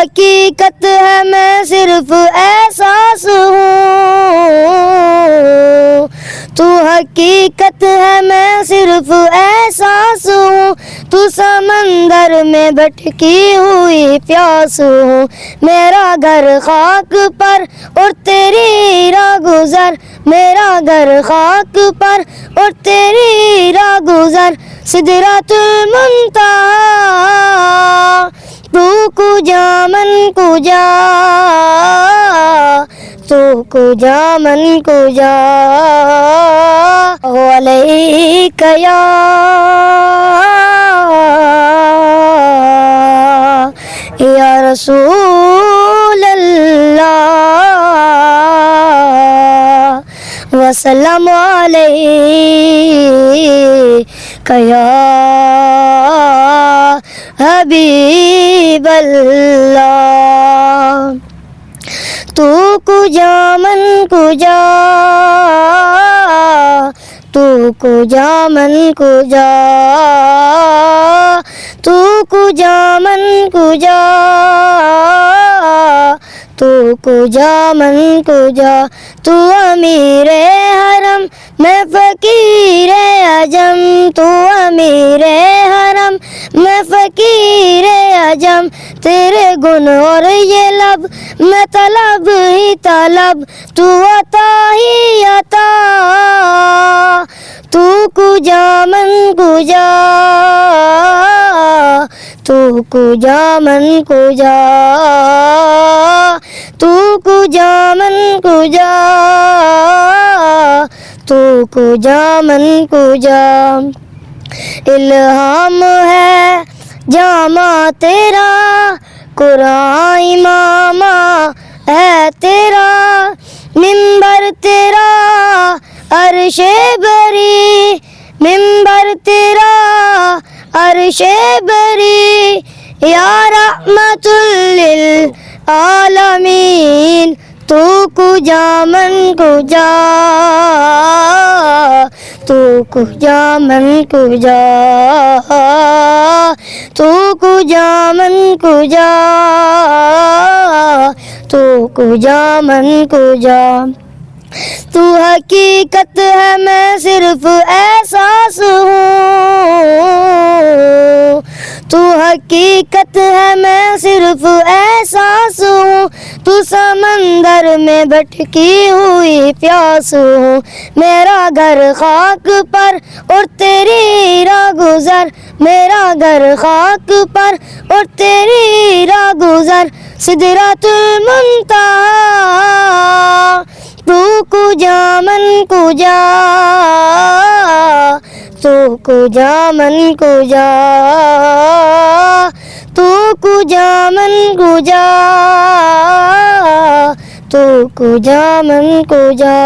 حقیقت ہے میں صرف احساس ہوں، تو حقیقت ہے میں صرف احساس ہوں، تو سمندر میں بھٹکی ہوئی پیاس ہوں، میرا گھر خاک پر اور تیری راہ گزر، میرا گھر خاک پر اور تیری راہ گزر، سدرۃ المنتہا تو کجا من کجا، تو کجا من کجا، علیک یا رسول اللہ، وسلام علیک یا حبیب اللہ، تو کجا من کجا، تو کجا من کجا، تو کجا من کجا، تو کجا من کجا، تو امیر حرم میں فقیر عجم، تو امیر حرم میں فقیر عجم، تیرے گن اور یہ لب میں طلب ہی طلب، تو عطا ہی عطا، تو کجا من کجا، تو کجا من کجا، تو کجا من کجا، تو کجا من کجا، الہام ہے جامع تیرا، قرآن امام ہے تیرا، منبر تیرا عرش بری، منبر تیرا عرش بری، یا رحمت للعالمین، تو کجا من کجا، تو کجا من کجا، تو کجا من کجا، تو کجا من کجا، تو حقیقت ہے میں صرف احساس ہوں، تو حقیقت ہے میں صرف احساس ہوں، تو سمندر میں بھٹکی ہوئی پیاس ہوں، میرا گھر خاک پر اور تیری راہ گزر، میرا گھر خاک پر اور تیری راہ گزر، سدرۃ المنتہا تو کجا من کجا، تو کجا من کجا، تو کجا من کجا، تو کجا من کجا۔